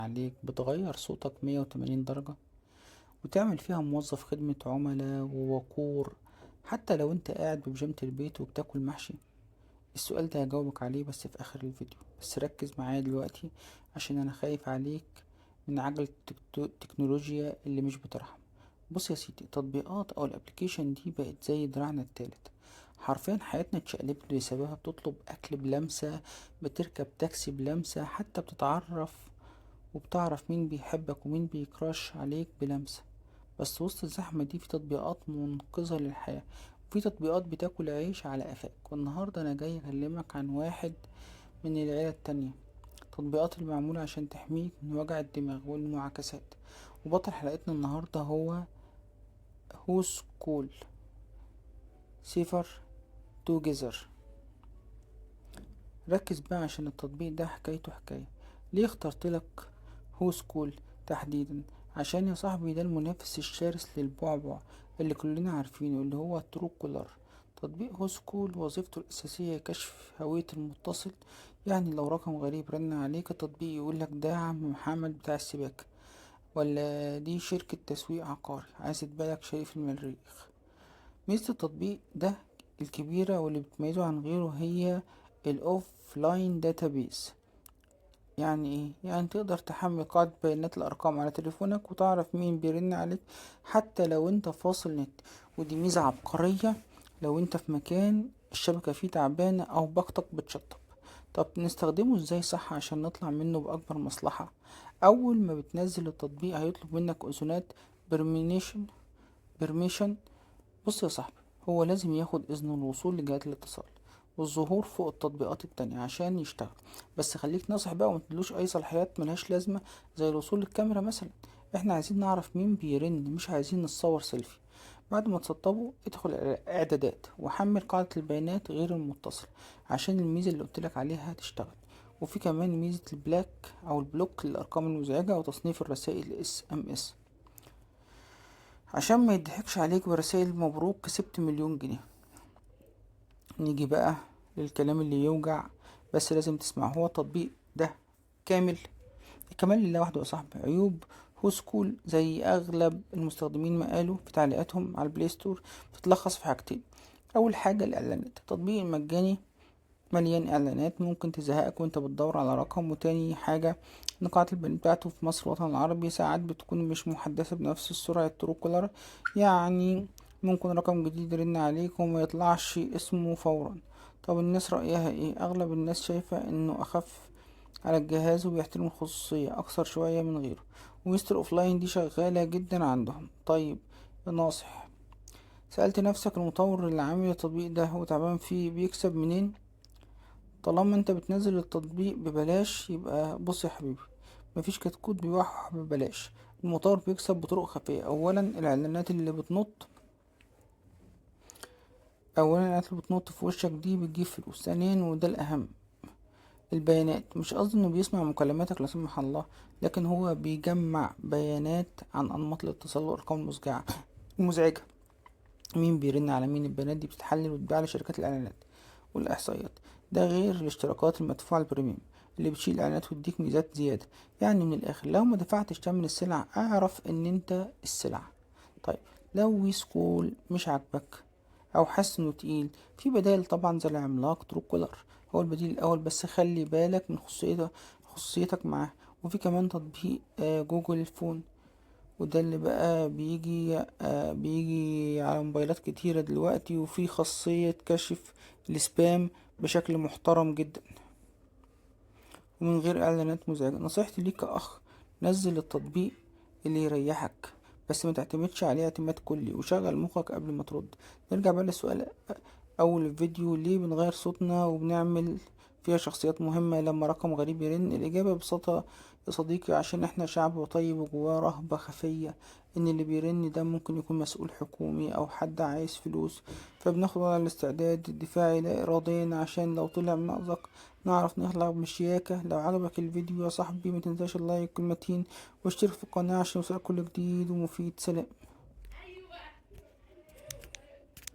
عليك بتغير صوتك 180 درجة وتعمل فيها موظف خدمة عملاء ووقور، حتى لو انت قاعد ببيجامة البيت وبتاكل محشي. السؤال ده هجاوبك عليه بس في اخر الفيديو، بس ركز معايا دلوقتي عشان انا خايف عليك من عجلة التكنولوجيا اللي مش بترحم. بص يا سيدي، التطبيقات او الابليكيشن دي بقت زي دراعنا التالت. حرفيا حياتنا اتشقلبت بسببها. بتطلب اكل بلمسة، بتركب تاكسي بلمسة، حتى بتتعرف وبتعرف مين بيحبك ومين بيكراش عليك بلمسة. بس وسط الزحمة دي في تطبيقات منقذة للحياة، وفي تطبيقات بتاكل عيش على قفاك. والنهاردة أنا جاي أكلمك عن واحد من العيلة التانية، تطبيقات المعمولة عشان تحميك من وجع الدماغ والمعاكسات. وبطل حلقتنا النهاردة هو هوس كول سيفر توجذر. ركز بقى عشان التطبيق ده حكايته حكاية. ليه اخترت لك هو سكول تحديدا؟ عشان يا صاحبي ده المنافس الشرس للبعبع اللي كلنا عارفينه، اللي هو ترو كولر. تطبيق هو سكول وظيفته الأساسية كشف هوية المتصل. يعني لو رقم غريب رن عليك التطبيق يقولك ده عم محمد بتاع السباكة، ولا دي شركة تسويق عقاري عايز تبيعلك شايف المريخ. ميزة التطبيق ده الكبيرة واللي بتميزه عن غيره هي الاوف لاين داتابيز. يعني ايه؟ يعني تقدر تحمل قاعدة بيانات الارقام على تليفونك وتعرف مين بيرن عليك حتى لو انت فاصل نت. ودي ميزة عبقرية لو انت في مكان الشبكة فيه تعبانة او باقتك بتشطب. طب نستخدمه ازاي صح عشان نطلع منه باكبر مصلحة؟ اول ما بتنزل التطبيق هيطلب منك اذونات بيرميشن. بص يا صاحبي، هو لازم ياخد اذن الوصول لجهات الاتصال والظهور فوق التطبيقات التانية عشان يشتغل. بس خليك ناصح بقى ومتدلوش اي صلاحيات ملهاش لازمة زي الوصول للكاميرا مثلا. احنا عايزين نعرف مين بيرن، مش عايزين نتصور سيلفي. بعد ما تسطبه ادخل اعدادات وحمل قاعدة البيانات غير المتصل عشان الميزة اللي قلتلك عليها تشتغل. وفي كمان ميزة البلاك او البلوك للارقام المزعجة وتصنيف الرسائل SMS عشان ما يضحكش عليك برسائل مبروك كسبت مليون جنيه. نيجي بقى للكلام اللي يوجع بس لازم تسمعه. هو التطبيق ده كامل الكمال لله وحده يا صاحبي. عيوب هو سكول زي اغلب المستخدمين ما قالوا في تعليقاتهم على البلاي ستور بتتلخص في حاجتين. اول حاجة الاعلانات. التطبيق المجاني مليان اعلانات ممكن تزهقك وانت بتدور على رقم. وتاني حاجة نقاط البيانات بتاعته في مصر والوطن العربي ساعات بتكون مش محدثة بنفس السرعة التروكولر. يعني ممكن رقم جديد يرن عليك وما يطلعش اسمه فورا. طب الناس رأيها ايه؟ اغلب الناس شايفة انه اخف على الجهاز وبيحترم الخصوصية اكثر شوية من غيره. ومستر اوفلاين دي شغالة جدا عندهم. طيب يا ناصح، سألت نفسك المطور اللي عامل التطبيق ده هو تعبان فيه بيكسب منين؟ طالما انت بتنزل التطبيق ببلاش يبقى بص يا حبيبي، مفيش كتكوت بيوحح ببلاش. المطور بيكسب بطرق خفية. اولا الاعلانات اللي بتنط في وشك دي بتجيب فلوس. ثانيا وده الاهم، البيانات. مش قصدي انه بيسمع مكالماتك لا سمح الله، لكن هو بيجمع بيانات عن انماط الاتصال والارقام المزعجة. مين بيرن على مين. البيانات دي بتتحلل وتتباع لشركات الاعلانات والاحصائيات. ده غير الاشتراكات المدفوعة البريميوم اللي بتشيل اعلانات وتديك ميزات زيادة. يعني من الاخر لو ما دفعتش تمن السلعة اعرف ان انت السلعة. طيب لو ويسكول مش عاجبك او حاسس انه تقيل، في بدائل طبعا زي العملاق ترو كولر. هو البديل الاول، بس خلي بالك من خصوصيتك معاه. وفي كمان تطبيق جوجل فون، وده اللي بقى بيجي على موبايلات كتيرة دلوقتي، وفي خاصية كشف السبام بشكل محترم جدا ومن غير اعلانات مزعجة. نصيحتي ليك كأخ، نزل التطبيق اللي يريحك بس ما تعتمدش عليه اعتماد كلي، وشغل مخك قبل ما ترد. نرجع بقى للسؤال اول الفيديو، ليه بنغير صوتنا وبنعمل فيها شخصيات مهمة لما رقم غريب يرن؟ الإجابة ببساطة يا صديقي عشان احنا شعب طيب وجواه رهبة خفية ان اللي بيرن ده ممكن يكون مسؤول حكومي او حد عايز فلوس. فبناخد على الاستعداد الدفاعي لا اراديا عشان لو طلع مأزق نعرف نخلع بشياكة. لو عجبك الفيديو يا صاحبي متنساش اللايك والمتين واشترك في القناة عشان يوصلك كل جديد ومفيد. سلام.